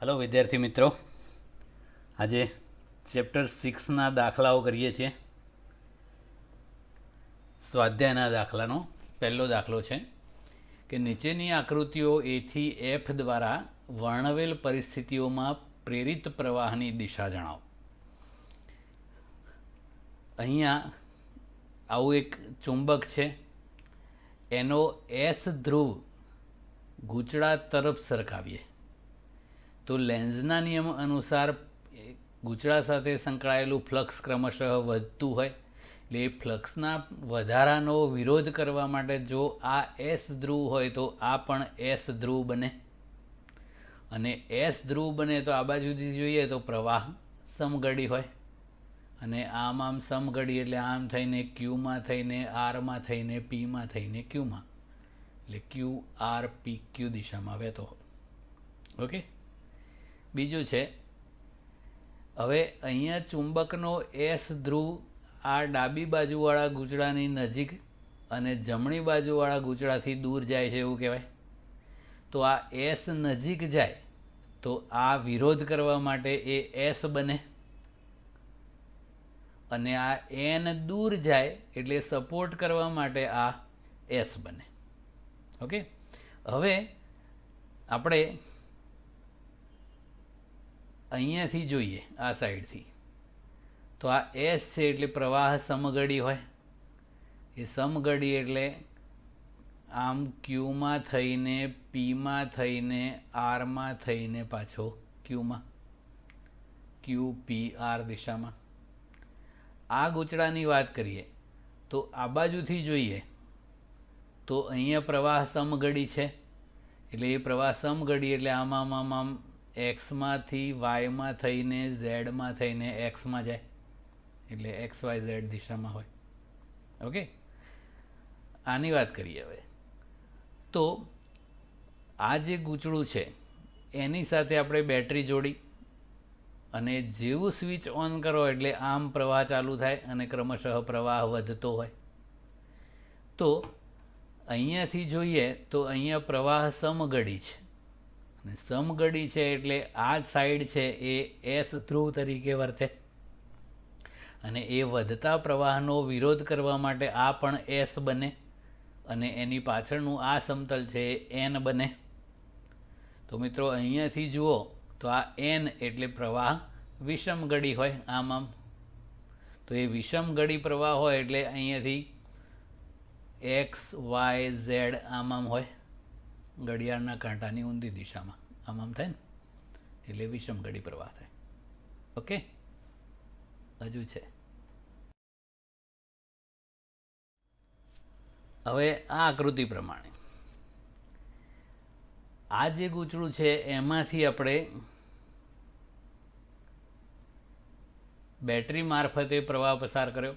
Hello વિદ્યાર્થી મિત્રો, આજે ચેપ્ટર 6ના દાખલાઓ કરીએ છીએ. સ્વાધ્યાયના દાખલાનો પહેલો દાખલો છે કે નીચેની આકૃતિઓ એથી એફ દ્વારા વર્ણવેલ પરિસ્થિતિઓમાં પ્રેરિત પ્રવાહની દિશા જણાવો. અહીંયા આવું એક ચુંબક છે, એનો એસ ધ્રુવ ગૂંચળા તરફ સરકાવીએ તો લેન્ઝના નિયમ અનુસાર ગૂંચળા સાથે સંકળાયેલું ફ્લક્સ ક્રમશઃ વધતું હોય, એટલે એ ફ્લક્સના વધારાનો વિરોધ કરવા માટે જો આ એસ ધ્રુવ હોય તો આ પણ એસ ધ્રુવ બને, અને એસ ધ્રુવ બને તો આ બાજુથી જોઈએ તો પ્રવાહ સમઘડી હોય, અને આમ સમઘડી એટલે આમ થઈને ક્યુમાં થઈને આરમાં થઈને પીમાં થઈને ક્યુમાં, એટલે ક્યુ આર પી ક્યુ દિશામાં વહેતો હોય. ઓકે, બીજું છે, હવે અહીંયા ચુંબકનો એસ ધ્રુવ આ ડાબી બાજુવાળા ગૂંચળાની નજીક અને જમણી બાજુવાળા ગૂંચળાથી દૂર જાય છે એવું કહેવાય. તો આ એસ નજીક જાય તો આ વિરોધ કરવા માટે એ એસ બને, અને આ એન દૂર જાય એટલે સપોર્ટ કરવા માટે આ એસ બને. ઓકે, હવે આપણે અહીંયાથી જોઈએ આ સાઈડથી તો આ એસ છે એટલે પ્રવાહ સમઘડી હોય, એ સમઘડી એટલે આમ ક્યુમાં થઈને પીમાં થઈને આરમાં થઈને પાછો ક્યુમાં, ક્યુ પી આર દિશામાં. આ ગૂંચળાની વાત કરીએ તો આ બાજુથી જોઈએ તો અહીંયા પ્રવાહ સમઘડી છે, એટલે એ પ્રવાહ સમઘડી એટલે આમ એક્સમાંથી વાયમાં થઈને ઝેડમાં થઈને એક્સમાં જાય, એટલે એક્સ વાય ઝેડ દિશામાં હોય. ઓકે, આની વાત કરીએ હવે તો આ જે ગૂંચળું છે એની સાથે આપણે બેટરી જોડી અને જેવું સ્વિચ ઓન કરો એટલે આમ પ્રવાહ ચાલુ થાય અને ક્રમશઃ પ્રવાહ વધતો હોય. તો અહીંયાથી જોઈએ તો અહીંયા પ્રવાહ સમઘડી છે, અને સમઘડી છે એટલે આ સાઈડ છે એ એસ ધ્રુવ તરીકે વર્તે, અને એ વધતા પ્રવાહનો વિરોધ કરવા માટે આ પણ એસ બને, અને એની પાછળનું આ સમતલ છે એ એન બને. તો મિત્રો અહીંયાથી જુઓ તો આ એન એટલે પ્રવાહ વિષમગડી હોય, આમ તો એ વિષમગડી પ્રવાહ હોય એટલે અહીંયાથી એક્સ વાય ઝેડ આમ હોય, ઘડિયાળના કાંટાની ઊંધી દિશામાં આમ થાય ને, એટલે વિષમગડી પ્રવાહ થાય. ઓકે, હજુ છે. હવે આ આકૃતિ પ્રમાણે આ જે ગૂંચળું છે એમાંથી આપણે બેટરી મારફતે પ્રવાહ પસાર કર્યો,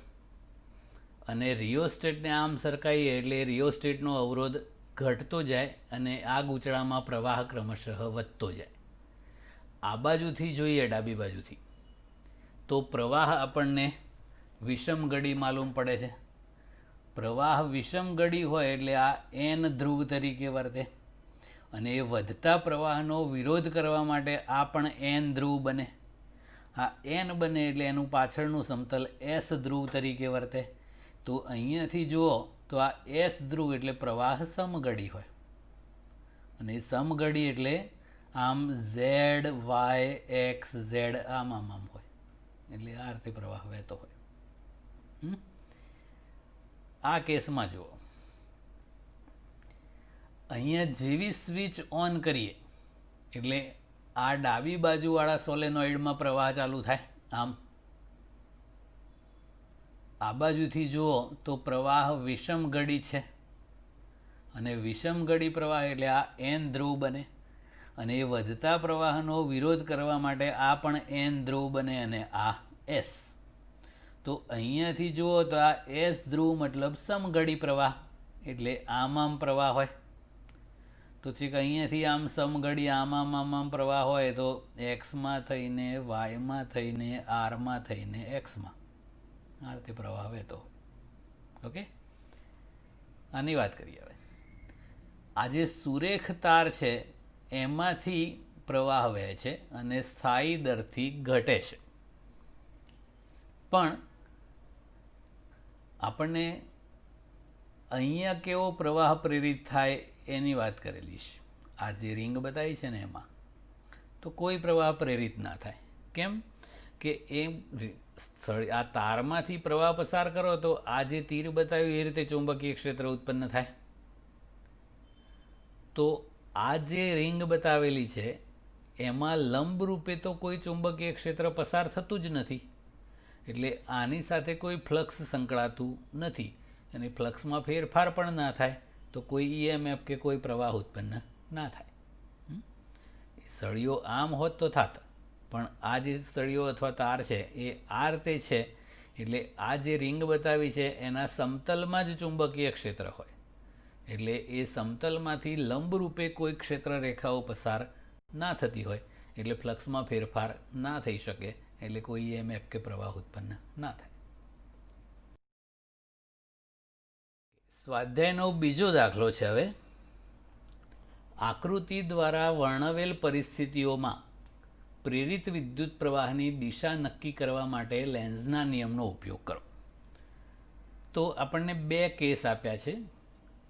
અને રિયોસ્ટેટને આમ સરકાવીએ એટલે રિયોસ્ટેટનો અવરોધ ઘટતો જાય અને આ ગૂંચળામાં પ્રવાહ ક્રમશઃ વધતો જાય. આ બાજુથી જોઈએ ડાબી બાજુથી તો પ્રવાહ આપણને વિષમગડી માલુમ પડે છે. પ્રવાહ વિષમગડી હોય એટલે આ એન ધ્રુવ તરીકે વર્તે, અને એ વધતા પ્રવાહનો વિરોધ કરવા માટે આ પણ એન ધ્રુવ બને. આ એન બને એટલે એનું પાછળનું સમતલ એસ ધ્રુવ તરીકે વર્તે. તો અહીંયાથી જુઓ તો આ એસ ધ્રુવ એટલે પ્રવાહ સમઘડી હોય, અને સમઘડી એટલે આમ ઝેડ વાય એક્સ ઝેડ આમ હોય, એટલે આ રીતે પ્રવાહ વહેતો હોય. આ કેસમાં જુઓ અહીંયા જેવી સ્વિચ ઓન કરીએ એટલે આ ડાબી બાજુવાળા સોલેનોઇડમાં પ્રવાહ ચાલુ થાય, આમ આ બાજુથી જુઓ તો પ્રવાહ વિષમગડી છે, અને વિષમગડી પ્રવાહ એટલે આ એન ધ્રુવ બને, અને એ વધતા પ્રવાહનો વિરોધ કરવા માટે આ પણ એન ધ્રુવ બને, અને આ એસ. તો અહીંયાથી જુઓ તો આ એસ ધ્રુવ મતલબ સમઘડી પ્રવાહ, એટલે આમ પ્રવાહ હોય. તો છેક અહીંયાથી આમ સમઘડી આમ પ્રવાહ હોય તો એક્સમાં થઈને વાયમાં થઈને આરમાં થઈને એક્સમાં આ રીતે પ્રવાહ વહેતો હોય. ઓકે, આની વાત કરીએ હવે. આ જે સુરેખ તાર છે એમાંથી પ્રવાહ વહે છે અને સ્થાયી દરથી ઘટે છે. પણ આપણને અહીંયા કેવો પ્રવાહ પ્રેરિત થાય એની વાત કરેલી છે. આ જે રિંગ બતાવી છે ને એમાં તો કોઈ પ્રવાહ પ્રેરિત ના થાય. કેમ કે આ તારમાંથી પ્રવાહ પસાર કરો તો આ જે તીર બતાવ્યું એ રીતે ચુંબકીય ક્ષેત્ર ઉત્પન્ન થાય. તો આ જે રિંગ બતાવેલી છે એમાં લંબરૂપે તો કોઈ ચુંબકીય ક્ષેત્ર પસાર થતું જ નથી, એટલે આની સાથે કોઈ ફ્લક્સ સંકળાતું નથી અને ફ્લક્સમાં ફેરફાર પણ ના થાય તો કોઈ ઈએમએફ કે કોઈ પ્રવાહ ઉત્પન્ન ના થાય. સળિયો આમ હોત તો થાત, પણ આ જે સળિયો અથવા તાર છે એ આ રીતે છે એટલે આ જે રિંગ બતાવી છે એના સમતલમાં જ ચુંબકીય ક્ષેત્ર હોય, એટલે એ સમતલમાંથી લંબરૂપે કોઈ ક્ષેત્ર રેખાઓ પસાર ના થતી હોય એટલે ફ્લક્સમાં ફેરફાર ના થઈ શકે, એટલે કોઈ ઈએમએફ કે પ્રવાહ ઉત્પન્ન ના થાય. સ્વાધ્યાયનો બીજો દાખલો છે. હવે આકૃતિ દ્વારા વર્ણવેલ પરિસ્થિતિઓમાં પ્રેરિત વિદ્યુત પ્રવાહની દિશા નક્કી કરવા માટે લેન્ઝના નિયમનો ઉપયોગ કરો. તો આપણને બે કેસ આપ્યા છે.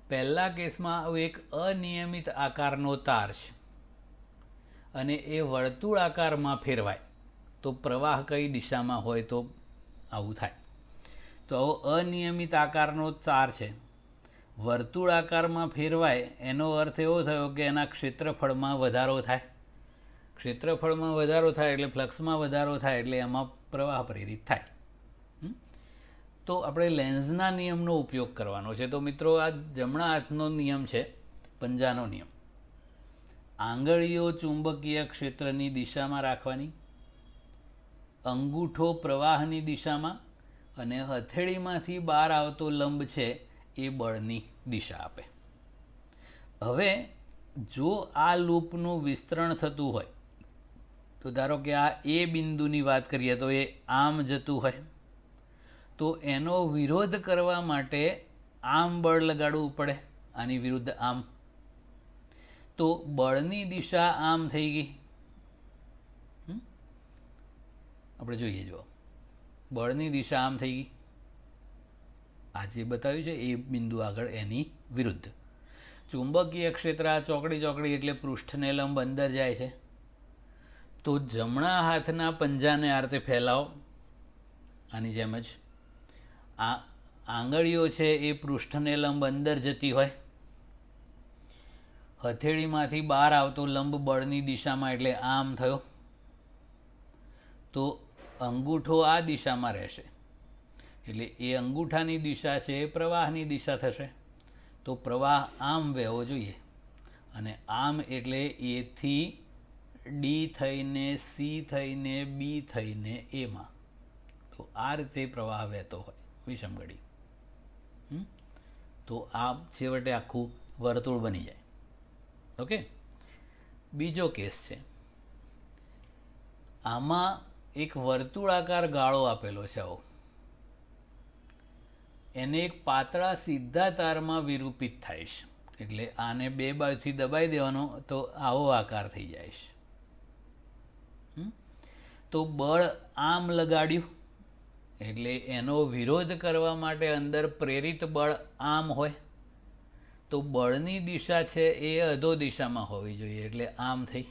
પહેલા કેસમાં એક અનિયમિત આકારનો તાર છે અને એ વર્તુળાકારમાં ફેરવાય તો પ્રવાહ કઈ દિશામાં હોય તો આવું થાય. તો આવો અનિયમિત આકારનો તાર છે, વર્તુળાકારમાં ફેરવાય એનો અર્થ એવો થયો કે એના ક્ષેત્રફળમાં વધારો થાય. ક્ષેત્રફળમાં વધારો થાય એટલે ફ્લક્સમાં વધારો થાય એટલે એમાં પ્રવાહ પ્રેરિત થાય. તો આપણે લેન્ઝના નિયમનો ઉપયોગ કરવાનો છે. તો મિત્રો આ જમણા હાથનો નિયમ છે, પંજાનો નિયમ. આંગળીઓ ચુંબકીય ક્ષેત્રની દિશામાં રાખવાની, અંગૂઠો પ્રવાહની દિશામાં અને હથેળીમાંથી બહાર આવતો લંબ છે એ બળની દિશા આપે. હવે જો આ લૂપનું વિસ્તરણ થતું હોય તો ધારો કે આ એ બિંદુની વાત કરીએ તો એ આમ જતું હોય તો એનો વિરોધ કરવા માટે આમ બળ લગાડવું પડે, આની વિરુદ્ધ આમ. તો બળની દિશા આમ થઈ ગઈ. આપણે જોઈએ, જો બળની દિશા આમ થઈ ગઈ. આ જે બતાવ્યું છે એ બિંદુ આગળ એની વિરુદ્ધ. ચુંબકીય ક્ષેત્ર આ ચોકડી એટલે પૃષ્ઠને લંબ અંદર જાય છે. તો જમણા હાથના પંજાને આ રીતે ફેલાવો, આની જેમ જ. આ આંગળીઓ છે એ પૃષ્ઠને લંબ અંદર જતી હોય, હથેળીમાંથી બહાર આવતો લંબ બળની દિશામાં એટલે આમ થયો. તો અંગૂઠો આ દિશામાં રહેશે એટલે એ અંગૂઠાની દિશા છે એ પ્રવાહની દિશા થશે. તો પ્રવાહ આમ વહેવો જોઈએ અને આમ એટલે એથી ડી થઈને સી થઈને બી થઈને એમાં. તો આ રીતે પ્રવાહ વહેતો હોય વિષમગડી. તો આ છેવટે આખું વર્તુળ બની જાય. ઓકે. બીજો કેસ છે. આમાં એક વર્તુળાકાર ગાળો આપેલો છે આવો, એને એક પાતળા સીધા તારમાં વિરૂપિત થાય છે. એટલે આને બે બાજુથી દબાઈ દેવાનો તો આવો આકાર થઈ જાય છે. તો બળ આમ લગાડ્યું એટલે એનો વિરોધ કરવા માટે અંદર પ્રેરિત બળ આમ હોય તો બળની દિશા છે એ અધો દિશામાં હોવી જોઈએ એટલે આમ થઈ.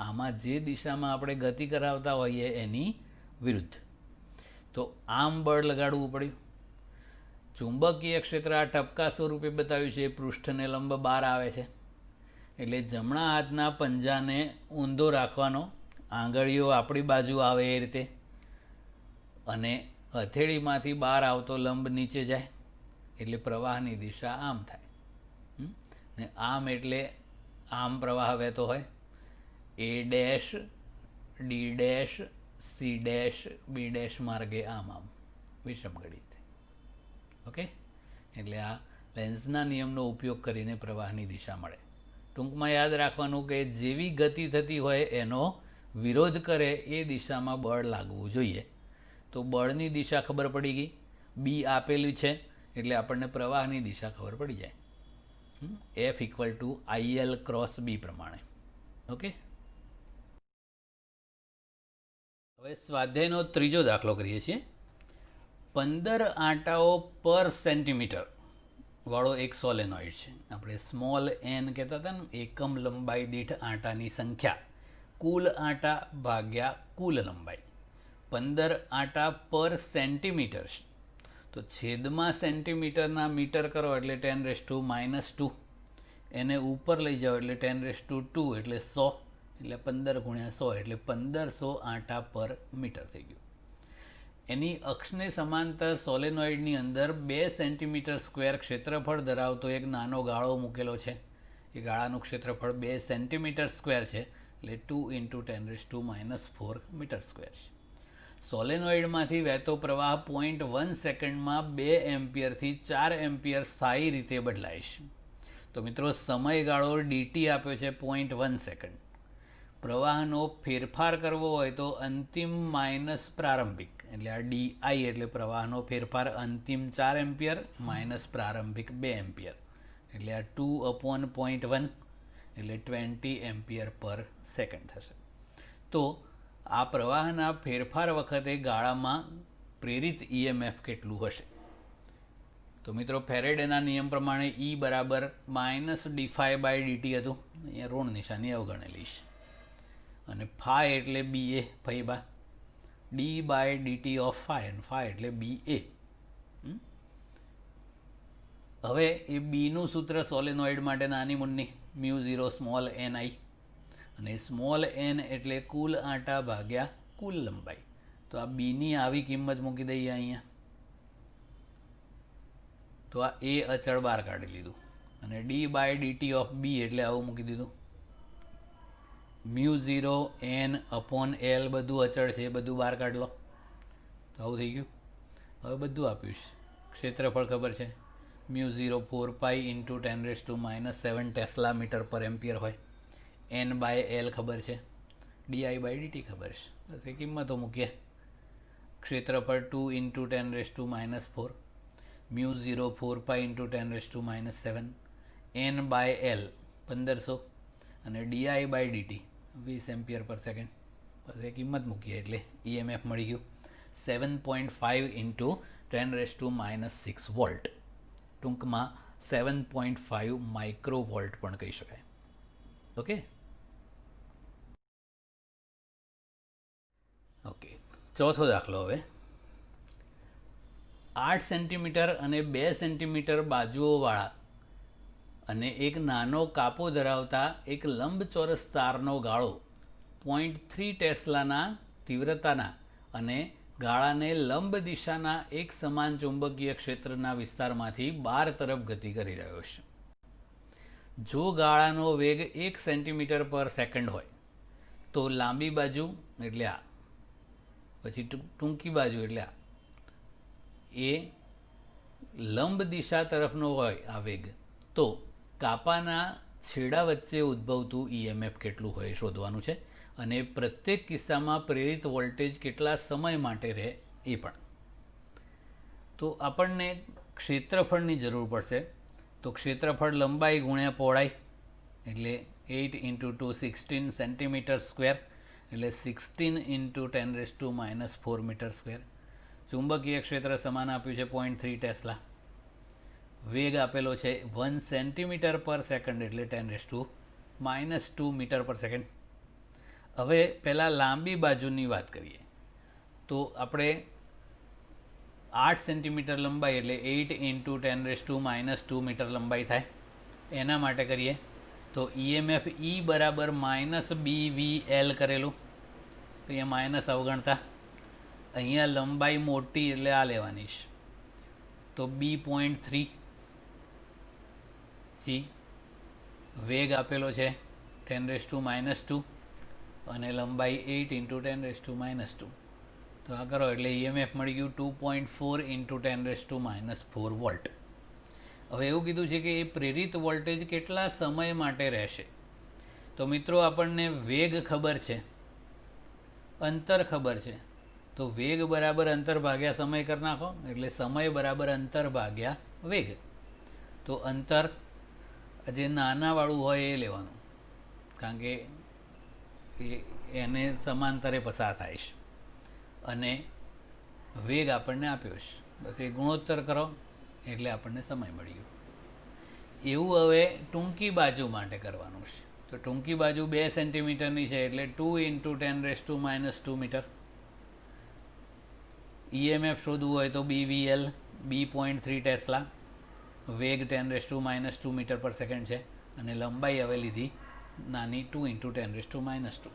આમાં જે દિશામાં આપણે ગતિ કરાવતા હોઈએ એની વિરુદ્ધ. તો આમ બળ લગાડવું પડ્યું. ચુંબકીય ક્ષેત્ર આ ટપકા સ્વરૂપે બતાવ્યું છે, પૃષ્ઠને લંબ બહાર આવે છે એટલે જમણા હાથના પંજાને ઊંધો રાખવાનો, આંગળીઓ આપણી બાજુ આવે એ રીતે, અને હથેળીમાંથી બહાર આવતો લંબ નીચે જાય એટલે પ્રવાહની દિશા આમ થાય. ને આમ એટલે આમ પ્રવાહ વહેતો હોય. A dash, D dash, C dash, B dash માર્ગે આમ વિષમગણિત. ઓકે. એટલે આ લેન્ઝના નિયમનો ઉપયોગ કરીને પ્રવાહની દિશા મળે. ટૂંકમાં યાદ રાખવાનું કે જેવી ગતિ થતી હોય એનો વિરોધ કરે એ દિશામાં બળ લાગવું જોઈએ. તો બળની દિશા ખબર પડી ગઈ, બી આપેલી છે એટલે આપણને પ્રવાહની દિશા ખબર પડી જાય. F = IL × B પ્રમાણે. ઓકે. હવે સ્વાધ્યાયનો ત્રીજો દાખલો કરીએ છીએ. 15 આંટાઓ પર સેન્ટીમીટર વાળો એક સોલેનોઇડ છે. આપણે સ્મોલ એન કહેતા હતા ને, એકમ લંબાઈ દીઠ આંટાની સંખ્યા, કુલ આંટા ભાગ્યા કુલ લંબાઈ. 15 આંટા પર સેન્ટીમીટર છે, તો છેદમાં સેન્ટીમીટરના મીટર કરો એટલે 10⁻². એને ઉપર લઈ જાઓ એટલે 10⁻², એટલે 100, એટલે 15 × 100 એટલે 1500 આંટા પર મીટર થઈ ગયું. એની અક્ષને સમાંતર સોલેનોઇડની અંદર 2 સેન્ટીમીટર સ્ક્વેર ક્ષેત્રફળ ધરાવતો એક નાનો ગાળો મૂકેલો છે. એ ગાળાનું ક્ષેત્રફળ 2 સેન્ટીમીટર સ્ક્વેર છે, એટલે 2 × 10⁻⁴ મીટર સ્ક્વેર છે. સોલેનોઇડમાંથી વહેતો પ્રવાહ 0.1 સેકન્ડમાં 2 એમ્પિયરથી 4 એમ્પિયર સ્થાયી રીતે બદલાય છે. તો મિત્રો સમયગાળો dt આપ્યો છે 0.1 સેકન્ડ. પ્રવાહનો ફેરફાર કરવો હોય તો અંતિમ માઇનસ પ્રારંભિક, એટલે આ ડી એટલે પ્રવાહનો ફેરફાર અંતિમ 4 એમ્પિયર માઇનસ પ્રારંભિક 2 એમ્પિયર, એટલે આ 2/0.1 એટલે 20 એમ્પિયર પર સેકન્ડ થશે. તો આ પ્રવાહના ફેરફાર વખતે ગાળામાં પ્રેરિત EMF કેટલું હશે? તો મિત્રો ફેરેડેના નિયમ પ્રમાણે E બરાબર -dϕ/dt હતું. અહીંયા ઋણ નિશાની અવગણેલી છે. અને ફાઈ એટલે BA, ફૈબા, d/dt ઓફ ફાઈ, અને ફાઈ એટલે BA. હવે એ બીનું સૂત્ર સોલેનોઇડ માટે નાની મુન્ની μ0 સ્મોલ ni, અને સ્મોલ n એટલે કુલ આંટા ભાગ્યા કુલ લંબાઈ. તો આ બીની આવી કિંમત મૂકી દઈએ અહીંયા. તો આ એ અચળ બહાર કાઢી લીધું, અને d/dt ઓફ b એટલે આવું મૂકી દીધું. μ0 n/L બધું અચળ છે, બધું બહાર કાઢ લો. તો આવું થઈ ગયું. હવે બધું આપ્યું છે. ક્ષેત્રફળ ખબર છે, μ0 4π × 10⁻⁷ ટેસ્લા મીટર પર એમ્પિયર હોય. n/L ખબર છે, di/dt ખબર છે. બસ એ કિંમતો મૂકીએ. ક્ષેત્રફળ 2 × 10⁻⁴, μ0 4π × 10⁻⁷, n/L 1500, અને di/dt 20 એમ્પિયર પર સેકન્ડ. બસ એ કિંમત મૂકીએ એટલે EMF મળી ગયું 7.5 × 10⁻⁶ વોલ્ટ. ટૂંકમાં 7.5 માઇક્રોવોલ્ટ પણ કહી શકાય. ઓકે. ઓકે, ચોથો દાખલો. હવે 8 સેન્ટીમીટર અને 2 સેન્ટીમીટર બાજુઓવાળા અને એક નાનો કાપો ધરાવતા એક લંબચોરસ તારનો ગાળો 0.3 ટેસ્લાના તીવ્રતાના અને ગાળાને લંબ દિશાના એક સમાન ચુંબકીય ક્ષેત્રના વિસ્તારમાંથી બહાર તરફ ગતિ કરી રહ્યો છે. જો ગાળાનો વેગ 1 સેન્ટીમીટર પર સેકન્ડ હોય તો લાંબી બાજુ એટલે આ, પછી ટૂંકી બાજુ એટલે આ, એ લંબ દિશા તરફનો હોય આ વેગ, તો કાપાના છેડા વચ્ચે ઉદ્ભવતું EMF કેટલું હોય શોધવાનું છે. અને પ્રત્યેક કિસ્સામાં પ્રેરિત વોલ્ટેજ કેટલા સમય માટે રહે એ પણ. તો આપણને ક્ષેત્રફળની જરૂર પડશે. તો ક્ષેત્રફળ લંબાઈ ગુણ્યા પહોળાઈ, એટલે 8 × 2 16 સેન્ટીમીટર સ્ક્વેર, એટલે 16 × 10⁻⁴ મીટર સ્ક્વેર. ચુંબકીય ક્ષેત્ર સમાન આપ્યું છે 0.3 ટેસ્લા. વેગ આપેલો છે 1 સેન્ટીમીટર પર સેકન્ડ, એટલે 10⁻² મીટર પર સેકન્ડ. હવે પહેલાં લાંબી બાજુની વાત કરીએ. તો આપણે 8 સેન્ટીમીટર લંબાઈ એટલે 8 × 10⁻² મીટર લંબાઈ થાય. એના માટે કરીએ તો EMF E બરાબર -BVL કરેલું. તો અહીંયા માઇનસ અવગણતા. અહીંયા લંબાઈ મોટી એટલે આ લેવાની છે, તો B.3 જી. વેગ આપેલો છે 10⁻², અને લંબાઈ 8 × 10⁻². તો આ કરો એટલે EMF મળી ગયું 2.4 × 10⁻⁴ વોલ્ટ. હવે એવું કીધું છે કે એ પ્રેરિત વોલ્ટેજ કેટલા સમય માટે રહેશે. તો મિત્રો આપણને વેગ ખબર છે, અંતર ખબર છે. તો વેગ બરાબર અંતર ભાગ્યા સમય કરી નાખો, એટલે સમય બરાબર અંતર ભાગ્યા વેગ. તો અંતર જે નાનાવાળું હોય એ લેવાનું, કારણ કે એને સમાંતરે પસાર થાય છે અને વેગ આપણને આપ્યો છે. બસ એ ગુણોત્તર કરો એટલે આપણને સમય મળી ગયો. એવું હવે ટૂંકી બાજુ માટે કરવાનું છે. તો ટૂંકી બાજુ 2 સેન્ટીમીટરની છે એટલે 2 × 10⁻² મીટર. EMF શોધવું હોય તો BVL B.3 ટેસ્લા, વેગ 10⁻² મીટર પર સેકન્ડ છે અને લંબાઈ હવે લીધી નાની 2 × 10⁻².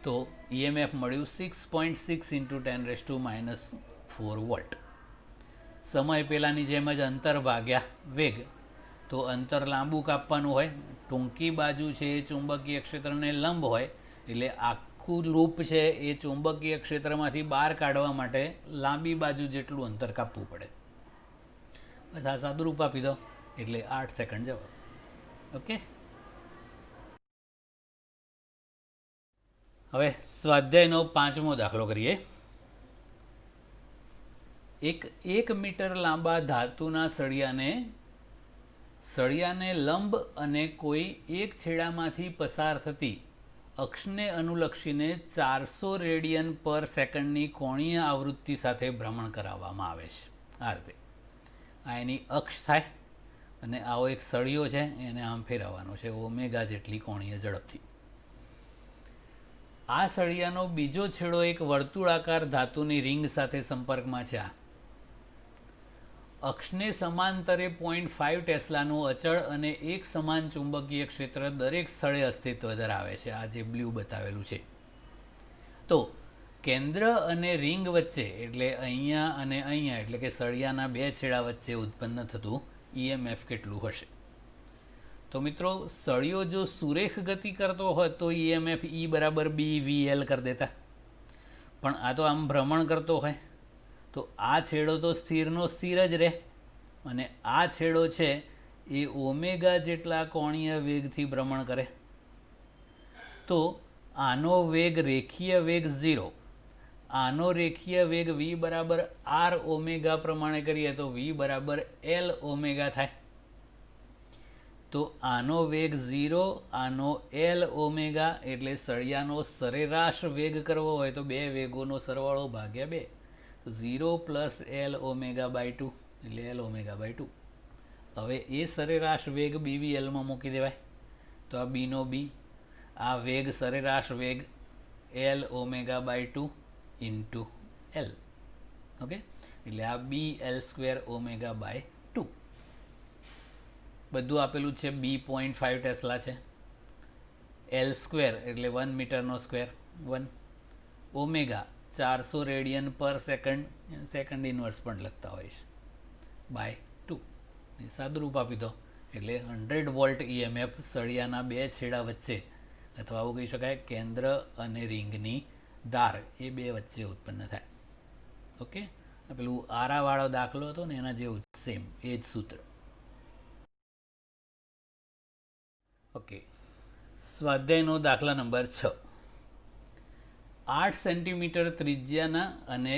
તો EMF મળ્યું 6.6 × 10⁻⁴ વોલ્ટ. સમય પહેલાંની જેમ જ અંતર ભાગ્યા વેગ. તો અંતર લાંબુ કાપવાનું હોય, ટૂંકી બાજુ છે એ ચુંબકીય ક્ષેત્રને લંબ હોય એટલે આખું લૂપ છે એ ચુંબકીય ક્ષેત્રમાંથી બહાર કાઢવા માટે લાંબી બાજુ જેટલું અંતર કાપવું પડે. બસ આ સાદુરૂપ આપી દો એટલે 8 સેકન્ડ જવાબ. ઓકે. હવે સ્વાધ્યાયનો 5મો દાખલો કરીએ. એક 1 મીટર લાંબા ધાતુના સળિયાને લંબ અને કોઈ એક છેડામાંથી પસાર થતી અક્ષને અનુલક્ષીને 400 રેડિયન પર સેકન્ડની કોણીય આવૃત્તિ સાથે ભ્રમણ કરાવવામાં આવે છે. આ રીતે આ એની અક્ષ થાય અને આવો એક સળિયો છે એને આમ ફેરવવાનો છે ઓમેગા જેટલી કોણીય ઝડપથી. આ સળિયાનો બીજો છેડો એક વર્તુળાકાર ધાતુની રિંગ સાથે સંપર્કમાં છે. અક્ષને સમાંતરે 0.5 ટેસ્લાનું અચળ અને એક સમાન ચુંબકીય ક્ષેત્ર દરેક સ્થળે અસ્તિત્વ ધરાવે છે. આ જે બ્લુ બતાવેલું છે. તો કેન્દ્ર અને રિંગ વચ્ચે એટલે અહીંયા અને અહીંયા એટલે કે સળિયાના 2 છેડા વચ્ચે ઉત્પન્ન થતું EMF કેટલું હશે? તો મિત્રો સળિયો જો સુરેખ ગતિ કરતો હોત તો EMF E = BVL કરી દેતા, પણ આ તો આમ ભ્રમણ કરતો હોય તો આ છેડો તો સ્થિરનો સ્થિર જ રહે અને આ છેડો છે એ ઓમેગા જેટલા કોણીય વેગથી ભ્રમણ કરે. તો આનો વેગ રેખીય વેગ 0, આનો રેખીય વેગ V = R ઓમેગા પ્રમાણે કરીએ તો V = L ઓમેગા થાય. તો આનો વેગ 0, આનો L ઓમેગા એટલે સળિયાનો સરેરાશ વેગ કરવો હોય તો 2 વેગોનો સરવાળો ભાગ્યા 2. તો 0 + L ઓમેગા/2 એટલે L ઓમેગા/2. હવે એ સરેરાશ વેગ BVLમાં મૂકી દેવાય તો આ B નો B, આ વેગ સરેરાશ વેગ L ઓમેગા/2 × L. ઓકે, એટલે આ BL² ઓમેગા/2. બધું આપેલું છે. B 0.5 ટેસ્લા છે, L² એટલે 1 મીટરનો સ્ક્વેર 1, ઓમેગા 400 રેડિયન પર સેકન્ડ, સેકન્ડ ઇન્વર્સ પણ લખતા હોય છે, /2. સાદુરૂપ આપી દો એટલે 100 વોલ્ટ EMF સળિયાના 2 છેડા વચ્ચે અથવા આવું કહી શકાય કેન્દ્ર અને રિંગની ધાર એ 2 વચ્ચે ઉત્પન્ન થાય. ઓકે, પેલું આરાવાળો દાખલો હતો ને એના જેવું સેમ એ જ સૂત્ર. ઓકે, સ્વાધ્યાયનો દાખલા નંબર 6. 8 સેન્ટીમીટર ત્રિજ્યાના અને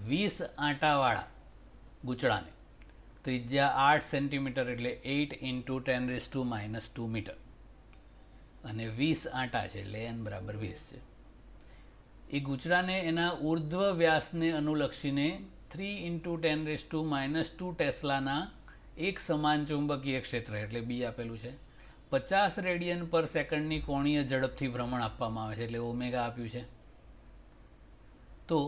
20 આંટાવાળા ગૂંચળાને, ત્રિજ્યા 8 સેન્ટીમીટર એટલે 8 × 10⁻² મીટર અને 20 આંટા છે એટલે n = 20 છે. એ ગૂંચળાને એના ઉર્ધ્વ વ્યાસને અનુલક્ષીને 3 × 10⁻² ટેસ્લાના એક સમાન ચુંબકીય ક્ષેત્ર એટલે B આપેલું છે 50 રેડિયન પર સેકન્ડની કોણીય ઝડપથી ભ્રમણ આપવામાં આવે છે એટલે ઓમેગા આપ્યું છે. તો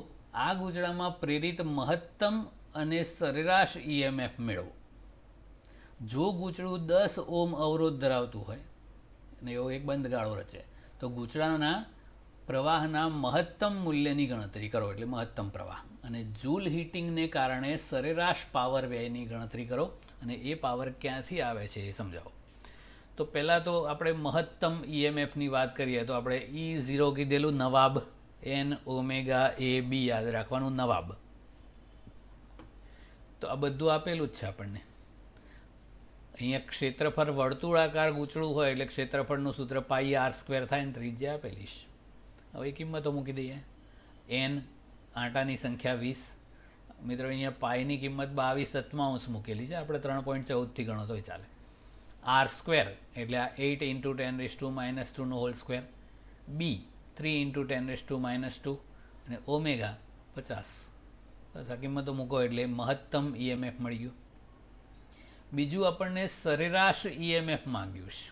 આ ગૂંચળામાં પ્રેરિત મહત્તમ અને સરેરાશ EMF મેળવો. જો ગૂંચળું 10 ઓહ્મ અવરોધ ધરાવતું હોય અને એવો એક બંધ ગાળો રચે તો ગૂંચળાના પ્રવાહના મહત્તમ મૂલ્યની ગણતરી કરો એટલે મહત્તમ પ્રવાહ, અને જૂલ હીટિંગને કારણે સરેરાશ પાવર વ્યયની ગણતરી કરો અને એ પાવર ક્યાંથી આવે છે એ સમજાવો. તો પહેલાં તો આપણે મહત્તમ EMFની વાત કરીએ તો આપણે E0 કીધેલું, નવાબ N ઓમેગા AB યાદ રાખવાનું, નવાબ. તો આ બધું આપેલું જ છે આપણને. અહીંયા ક્ષેત્રફળ વર્તુળાકાર ગૂંચળું હોય એટલે ક્ષેત્રફળનું સૂત્ર πr² થાય ને ત્રિજ્યા આપેલી છે. હવે કિંમતો મૂકી દઈએ. N આંટાની સંખ્યા 20, મિત્રો અહીંયા પાઈની કિંમત 22/7 મૂકેલી છે, આપણે 3.14થી ગણો તોય ચાલે. R² એટલે આ 8 × 10⁻²² બી 3 × 10⁻², અને ઓમેગા 50. બસ આ કિંમતો મૂકો એટલે મહત્તમ ઈએમએફ મળી ગયું. બીજું આપણને સરેરાશ ઈએમએફ માંગ્યું છે.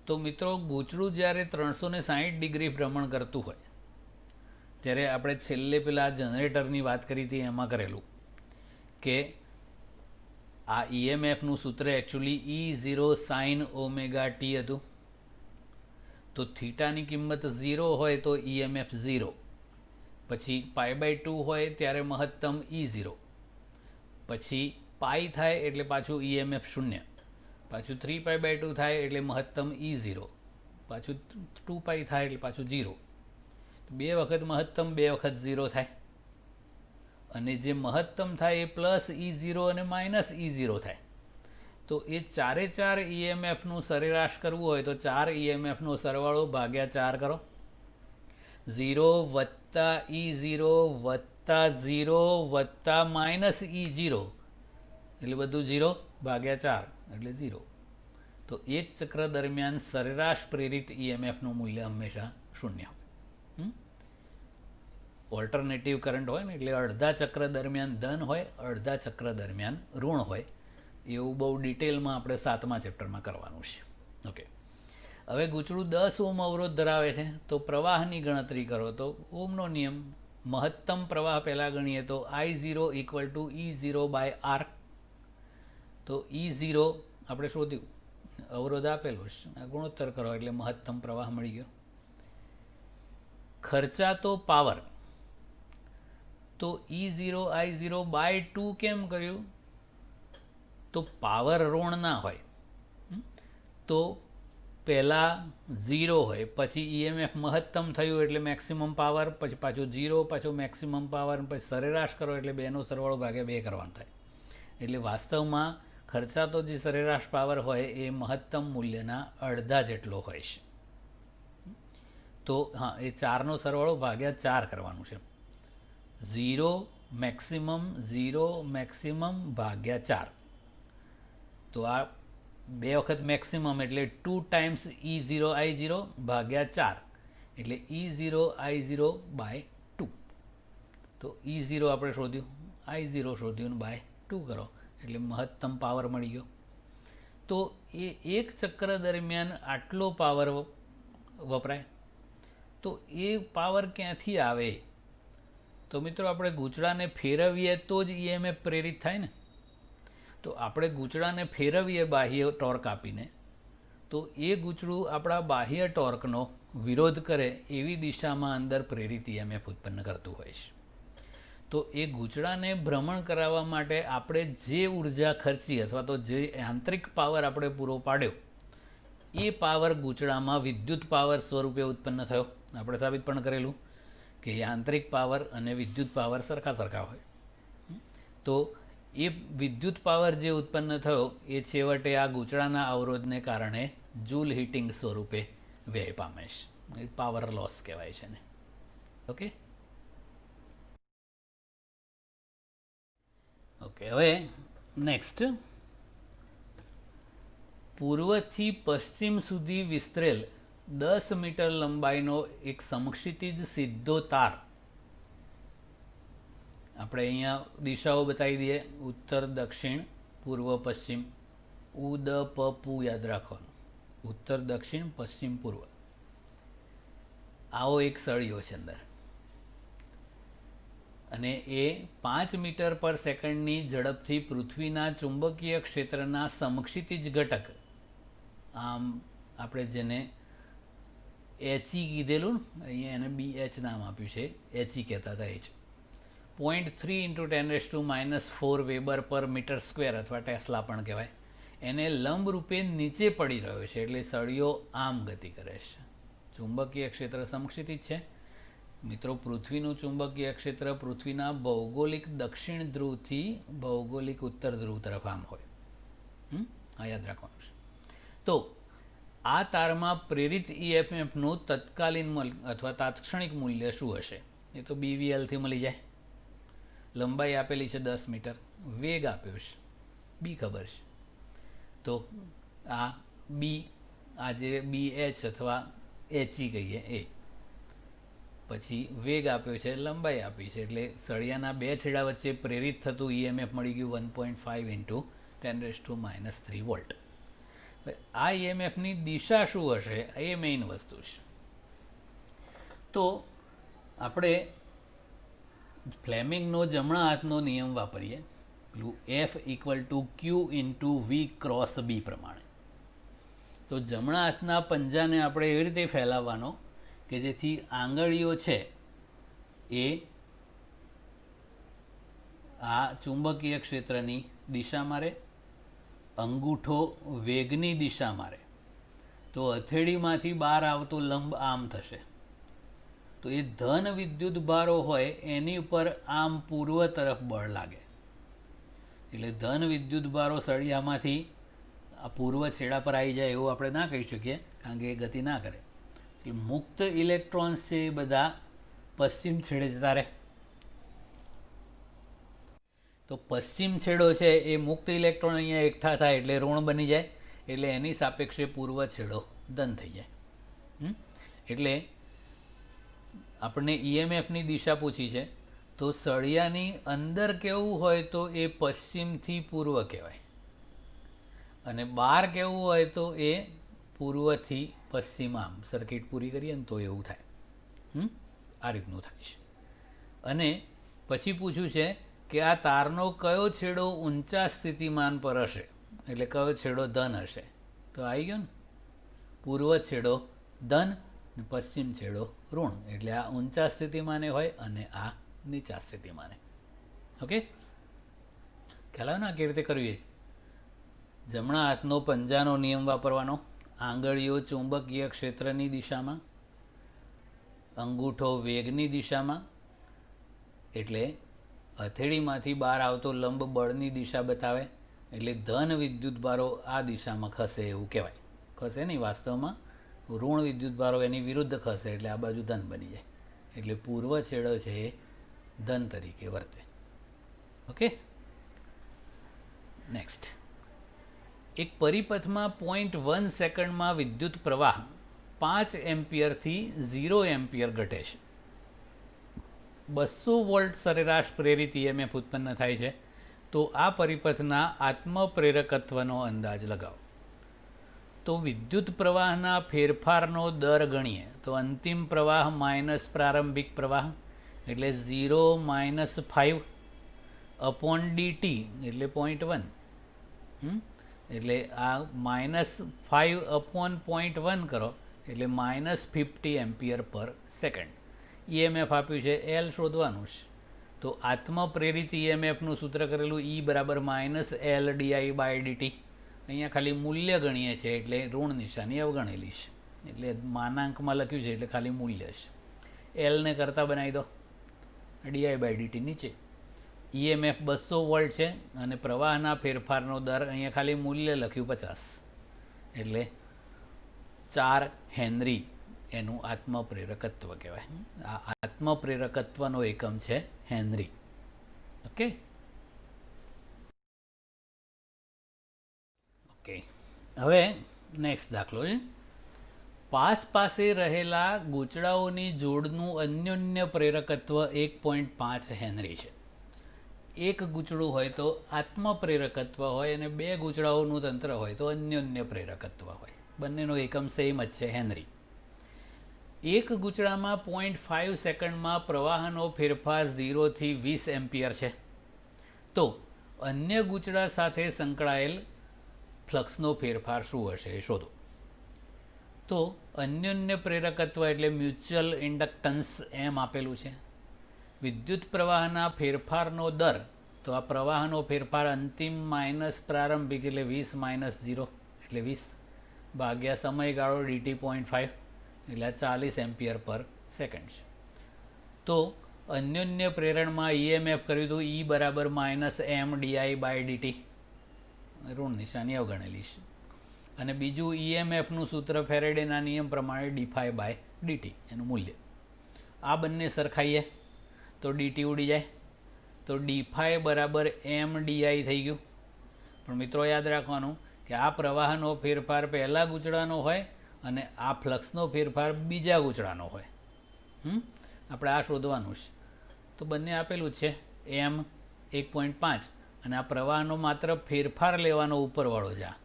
તો મિત્રો, ગૂંચળું જ્યારે 360 ડિગ્રી ભ્રમણ કરતું હોય ત્યારે આપણે છેલ્લે પેલા જનરેટરની વાત કરી હતી એમાં કરેલું કે આ ઈએમએફનું સૂત્ર actually E0 sin omega T હતું. તો થીટાની કિંમત 0 હોય તો ઈએમએફ 0, પછી π/2 હોય ત્યારે મહત્તમ E0, પછી પાઈ થાય એટલે પાછું ઈએમએફ 0, પાછું 3π/2 થાય એટલે મહત્તમ E0, પાછું 2π થાય એટલે પાછું 0. 2 વખત મહત્તમ, 2 વખત 0 થાય, અને જે મહત્તમ થાય એ +E0 અને -E0 થાય. તો એ ચારે ચાર ઈએમએફનું સરેરાશ કરવું હોય તો 4 ઈએમએફનો સરવાળો ભાગ્યા 4 કરો. 0 + E0 + 0 + -E0 એટલે બધું 0 ભાગ્યા 4 એટલે 0. તો એક ચક્ર દરમિયાન સરેરાશ પ્રેરિત ઈએમએફનું મૂલ્ય હંમેશા 0 હોય. ઓલ્ટરનેટિવ કરંટ હોય ને એટલે અડધા ચક્ર દરમિયાન ધન હોય, અડધા ચક્ર દરમિયાન ઋણ હોય. એવું બહુ ડિટેલમાં આપણે 7મા ચેપ્ટરમાં કરવાનું છે. ઓકે, હવે ગૂંચળું 10 ઓમ અવરોધ ધરાવે છે. તો પ્રવાહની ગણતરી કરો તો ઓમનો નિયમ, મહત્તમ પ્રવાહ પહેલાં ગણીએ તો I0 = E0/R. તો E0 આપણે શોધ્યું, અવરોધ આપેલો છે, આ ગુણોત્તર કરો એટલે મહત્તમ પ્રવાહ મળી ગયો. ખર્ચાતો પાવર, તો E0I0/2 કેમ કર્યું? તો પાવર ઋણ ના હોય તો પહેલાં 0 હોય, પછી ઈએમએફ મહત્તમ થયું એટલે મેક્સિમમ પાવર, પછી પાછું 0, પાછું મેક્સિમમ પાવર, પછી સરેરાશ કરો એટલે 2નો સરવાળો ભાગ્યા 2 કરવાનો થાય. એટલે વાસ્તવમાં ખર્ચાતો જે સરેરાશ પાવર હોય એ મહત્તમ મૂલ્યના અડધા જેટલો હોય છે. તો હા, એ 4નો સરવાળો ભાગ્યા 4 કરવાનું છે. 0 મેક્સિમમ ભાગ્યા 4. તો આ 2 વખત મેક્સિમમ એટલે 2 ટાઈમ્સ E0I0 ભાગ્યા 4 એટલે E0I0/2. તો E0 આપણે શોધ્યું, I0 શોધ્યું, /2 કરો એટલે મહત્તમ પાવર મળી ગયો. તો એ એક ચક્ર દરમિયાન આટલો પાવર વપરાય. તો એ પાવર ક્યાંથી આવે? તો મિત્રો, આપણે ગૂંચળાને ફેરવીએ તો જ ઈએમએફ પ્રેરિત થાય ને. તો આપણે ગૂંચળાને ફેરવીએ બાહ્ય ટોર્ક આપીને, તો એ ગૂંચળું આપણા બાહ્ય ટોર્કનો વિરોધ કરે એવી દિશામાં અંદર પ્રેરિત ઈએમએફ ઉત્પન્ન કરતું હોય છે. તો એ ગૂંચળાને ભ્રમણ કરાવવા માટે આપણે જે ઉર્જા ખર્ચી અથવા તો જે યાંત્રિક પાવર આપણે પૂરો પાડ્યો એ પાવર ગૂંચળામાં વિદ્યુત પાવર સ્વરૂપે ઉત્પન્ન થયો. આપણે સાબિત પણ કરેલું કે યાંત્રિક પાવર અને વિદ્યુત પાવર સરખા હોય. તો એ વિદ્યુત પાવર જે ઉત્પન્ન થયો એ છેવટે આ ગૂંચળાના અવરોધને કારણે જૂલ હીટિંગ સ્વરૂપે વ્યય પામે છે. પાવર લોસ કહેવાય છે ને. ઓકે ઓકે હવે નેક્સ્ટ, પૂર્વથી પશ્ચિમ સુધી વિસ્તરેલ 10 મીટર લંબાઈનો એક સમક્ષિતિજ સીધો તાર. આપણે અહીંયા દિશાઓ બતાવી દઈએ, ઉત્તર, દક્ષિણ, પૂર્વ, પશ્ચિમ. UDPU યાદ રાખવાનું, ઉત્તર, દક્ષિણ, પશ્ચિમ, પૂર્વ. આવો એક સળિયો છે અંદર, અને એ 5 મીટર પર સેકન્ડની ઝડપથી પૃથ્વીના ચુંબકીય ક્ષેત્રના સમક્ષિતિજ ઘટક, આમ આપણે જેને HE કીધેલું, અહીંયા એને BH નામ આપ્યું છે, HE કહેતા હતા. H 0.3 × 10⁻⁴ વેબર/મીટર² અથવા ટેસ્લા પણ કહેવાય, એને લંબ રૂપે નીચે પડી રહ્યો છે. એટલે સળિયો આમ ગતિ કરે છે. ચુંબકીય ક્ષેત્ર સમક્ષિતિજ છે. મિત્રો, પૃથ્વીનું ચુંબકીય ક્ષેત્ર પૃથ્વીના ભૌગોલિક દક્ષિણ ધ્રુવથી ભૌગોલિક ઉત્તર ધ્રુવ તરફ આમ હોય. આ યાદ રાખવાનું છે. તો આ તારમાં પ્રેરિત ઈએમએફનું તત્કાલીન અથવા તાત્ક્ષણિક મૂલ્ય શું હશે? એ તો BVL થી મળી જાય. લંબાઈ આપેલી છે 10 મીટર, વેગ આપ્યો છે, બી ખબર છે. તો આ બી, આ જે BH અથવા એચઈ કહીએ એ. પછી વેગ આપ્યો છે, લંબાઈ આપી છે, એટલે સળિયાના બે છેડા વચ્ચે પ્રેરિત થતું ઈએમએફ મળી ગયું 1.5 ઇન્ટુ 10⁻³ વોલ્ટ. આ ઈએમએફની દિશા શું હશે એ મેઇન વસ્તુ છે. તો આપણે ફ્લેમિંગનો જમણા હાથનો નિયમ વાપરીએ, પેલું F = Q × V × B પ્રમાણે. તો જમણા હાથના પંજાને આપણે એવી રીતે ફેલાવવાનો કે જેથી આંગળીઓ છે એ આ ચુંબકીય ક્ષેત્રની દિશામાં રહે, અંગૂઠો વેગની દિશામાં રહે. તો હથેળીમાંથી બહાર આવતો લંબ આમ થશે. તો એ ધન વિદ્યુત ભારો હોય એની ઉપર આમ પૂર્વ તરફ બળ લાગે, એટલે ધન વિદ્યુત ભારો સળિયામાંથી આ પૂર્વ છેડા પર આવી જાય એવું આપણે ના કહી શકીએ, કારણ કે એ ગતિ ના કરે. એટલે મુક્ત ઇલેક્ટ્રોન્સ છે એ બધા પશ્ચિમ છેડે જતા રહે. તો પશ્ચિમ છેડો છે એ મુક્ત ઇલેક્ટ્રોન અહીંયા એકઠા થાય એટલે ઋણ બની જાય, એટલે એની સાપેક્ષે પૂર્વ છેડો ધન થઈ જાય. એટલે આપણને ઈએમએફની દિશા પૂછી છે, તો સળિયાની અંદર કેવું હોય તો એ પશ્ચિમથી પૂર્વ કહેવાય, અને બહાર કેવું હોય તો એ પૂર્વથી પશ્ચિમ. આમ સર્કિટ પૂરી કરીએ ને તો એવું થાય. આ રીતનું થાય છે. અને પછી પૂછ્યું છે કે આ તારનો કયો છેડો ઊંચા સ્થિતિમાન પર હશે, એટલે કયો છેડો ધન હશે. તો આવી ગયો ને, પૂર્વ છેડો ધન ને પશ્ચિમ છેડો ઋણ, એટલે આ ઊંચા સ્થિતિમાને હોય અને આ નીચા સ્થિતિમાને. ઓકે, ખ્યાલ આવે ને કેવી રીતે કરવી? જમણા હાથનો પંજાનો નિયમ વાપરવાનો, આંગળીઓ ચુંબકીય ક્ષેત્રની દિશામાં, અંગૂઠો વેગની દિશામાં, એટલે હથેળીમાંથી બહાર આવતો લંબ બળની દિશા બતાવે, એટલે ધન વિદ્યુત ભારો આ દિશામાં ખસે એવું કહેવાય. ખસે નહીં, વાસ્તવમાં ઋણ વિદ્યુત ભારો એની વિરુદ્ધ ખસે એટલે આ બાજુ ધન બની જાય, એટલે પૂર્વ છેડો છે એ ધન તરીકે વર્તે. Okay, next. એક પરિપથમાં 0.1 સેકન્ડમાં વિદ્યુત પ્રવાહ 5 એમ્પિયરથી 0 એમ્પિયર ઘટે છે. 200 વોલ્ટ સરેરાશ પ્રેરિત ઈએમએફ ઉત્પન્ન થાય છે. તો આ પરિપથના આત્મપ્રેરકત્વનો અંદાજ લગાવો. તો વિદ્યુત પ્રવાહના ફેરફારનો દર ગણીએ તો અંતિમ પ્રવાહ માઇનસ પ્રારંભિક પ્રવાહ એટલે 0 - 5 અપોન dt એટલે 0.1, એટલે આ -5 અપોન 0.1 કરો એટલે -50 એમ્પિયર પર સેકન્ડ. ઈએમએફ આપ્યું છે, એલ શોધવાનું છે. તો આત્મપ્રેરિત ઈએમએફનું સૂત્ર કરેલું E = -L di/dt. અહીંયા ખાલી મૂલ્ય ગણીએ છીએ એટલે ઋણ નિશાની અવગણેલી છે, એટલે માનાંકમાં લખ્યું છે એટલે ખાલી મૂલ્ય છે. એલને કરતાં બનાવી દો, di/dt નીચે. ઈએમએફ 200 વોલ્ટ છે અને પ્રવાહના ફેરફારનો દર અહીંયા ખાલી મૂલ્ય લખ્યું 50, એટલે 4 હેનરી એનું આત્મપ્રેરકત્વ કહેવાય. આ આત્મપ્રેરકત્વનો એકમ છે હેનરી. ઓકે ઓકે, હવે નેક્સ્ટ દાખલો છે. પાસે રહેલા ગૂંચળાઓની જોડનું અન્યોન્ય પ્રેરકત્વ 1.5 હેનરી છે. એક ગૂંચળું હોય તો આત્મપ્રેરકત્વ હોય અને બે ગૂંચળાઓનું તંત્ર હોય તો અન્યોન્ય પ્રેરકત્વ હોય. બંનેનો એકમ સેમ જ છે, હેનરી. એક ગૂંચળામાં 0.5 સેકન્ડમાં પ્રવાહનો ફેરફાર 0 થી 20 એમ્પિયર છે. તો અન્ય ગૂંચળા સાથે સંકળાયેલ ફ્લક્સનો ફેરફાર શું હશે એ શોધો. તો અન્યોન્ય પ્રેરકત્વ એટલે મ્યુચ્યુઅલ ઇન્ડક્ટન્સ એમ આપેલું છે. વિદ્યુત પ્રવાહના ફેરફારનો દર, તો આ પ્રવાહનો ફેરફાર અંતિમ માઇનસ પ્રારંભિક એટલે 20 - 0 એટલે 20 ભાગ્યા સમયગાળો dt 0.5 એટલે 40 એમ્પિયર પર સેકન્ડ છે. તો અન્યોન્ય પ્રેરણમાં ઈએમએફ કર્યું હતું E = -m di/dt, ઋણ નિશાની અવગણેલી છે. અને બીજું ઈએમએફનું સૂત્ર ફેરેડેના નિયમ પ્રમાણે dϕ/dt એનું મૂલ્ય. આ બંને સરખાઈએ તો dt ઉડી જાય, તો dϕ = m di થઈ ગયું. પણ મિત્રો યાદ રાખવાનું કે આ પ્રવાહનો ફેરફાર પહેલા ગૂંચળાનો હોય અને આ ફ્લક્સનો ફેરફાર બીજા ગૂંચળાનો હોય. આપણે આ શોધવાનું છે. તો બંને આપેલું છે એમ 1.5 અને આ પ્રવાહનો માત્ર ફેરફાર લેવાનો ઉપરવાળો જ આ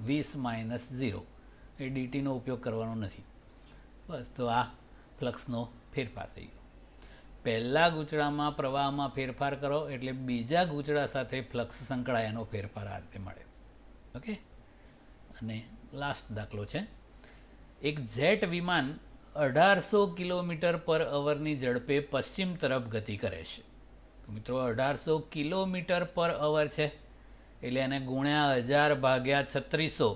20 - 0 એ ડીટીનો ઉપયોગ કરવાનો નથી. બસ તો આ ફ્લક્સનો ફેરફાર થઈ ગયો. પહેલા ગૂંચળામાં પ્રવાહમાં ફેરફાર કરો એટલે બીજા ગૂંચળા સાથે ફ્લક્સ સંકળાયાનો ફેરફાર આ રીતે મળે. ઓકે. અને લાસ્ટ દાખલો છે. એક જેટ વિમાન 1800 કિલોમીટર/અવરની ઝડપે પશ્ચિમ તરફ ગતિ કરે છે. તો મિત્રો 1800 કિલોમીટર/અવર છે એટલે એને ગુણ્યા 1000 ભાગ્યા 3600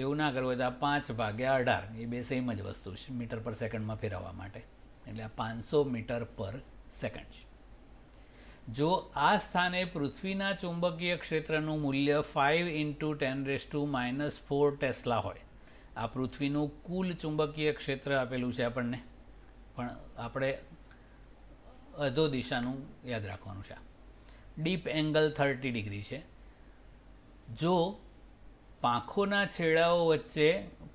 એવું ના કરવું હોય તો આ 5/18 એ બે સેમ જ વસ્તુ છે મીટર પર સેકન્ડમાં ફેરવવા માટે. એટલે આ 500 મીટર/સેકન્ડ છે. જો આ સ્થાને પૃથ્વીના ચુંબકીય ક્ષેત્રનું મૂલ્ય 5 × 10⁻⁴ ટેસ્લા હોય. આ પૃથ્વીનું કુલ ચુંબકીય ક્ષેત્ર આપેલું છે આપણને, પણ આપણે અધો દિશાનું યાદ રાખવાનું છે. ડીપ એંગલ 30 ડિગ્રી છે. જો પાંખોના છેડાઓ વચ્ચે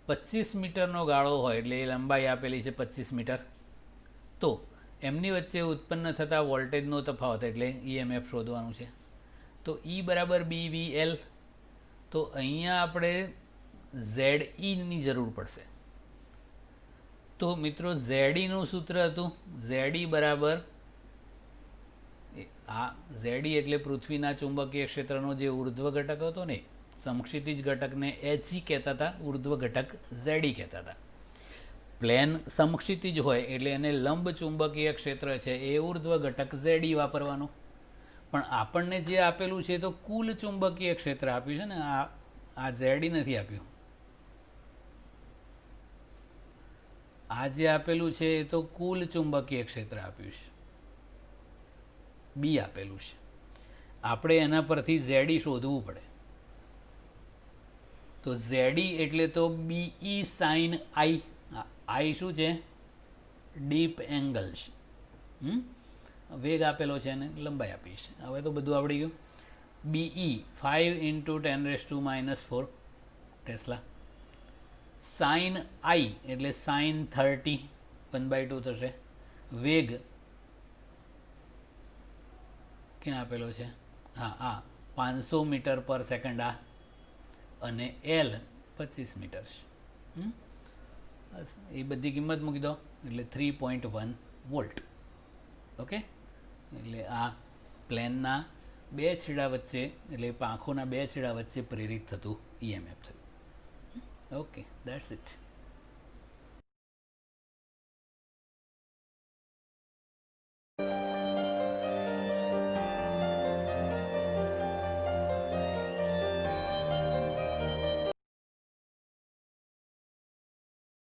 25 મીટરનો ગાળો હોય, એટલે એ લંબાઈ આપેલી છે 25 મીટર, તો એમની વચ્ચે ઉત્પન્ન થતા વોલ્ટેજનો તફાવત એટલે EMF શોધવાનું છે. તો E = BVL. તો અહીંયા આપણે ZEની જરૂર પડશે. તો મિત્રો ZEનું સૂત્ર હતું ZE આ ZE એટલે પૃથ્વીના ચુંબકીય ક્ષેત્રનો જે ઉર્ધ્વ ઘટક હતો ને, સમક્ષિતિજ ઘટકને HE કહેતા હતા, ઉર્ધ્વ ઘટક ZE કહેતા હતા. પ્લેન સમક્ષિતિજ હોય એટલે એને લંબ ચુંબકીય ક્ષેત્ર છે એ ઉર્ધ્વ ઘટક ZE વાપરવાનો. પણ આપણને જે આપેલું છે તો કુલ ચુંબકીય ક્ષેત્ર આપ્યું છે ને, આ ZE નથી આપ્યું. આ જે આપેલું છે એ તો કુલ ચુંબકીય ક્ષેત્ર આપ્યું છે, બી આપેલું છે. આપણે એના પરથી ZE શોધવું પડે. તો ZE એટલે તો BE sin I. I શું છે? ડીપ એંગલ છે. વેગ આપેલો છે અને લંબાઈ આપી છે. હવે તો બધું આવડી ગયું. BE 5 × 10⁻⁴ tesla. sin I એટલે sin 30 1/2 થશે. વેગ ક્યાં આપેલો છે? હા, 500 મીટર/સેકન્ડ આ, અને L 25 મીટર છે. એ બધી કિંમત મૂકી દો એટલે 3.1 વોલ્ટ. ઓકે. એટલે આ પ્લેનના બે છેડા વચ્ચે, એટલે પાંખોના બે છેડા વચ્ચે પ્રેરિત થતું EMF થયું. Okay, that's it.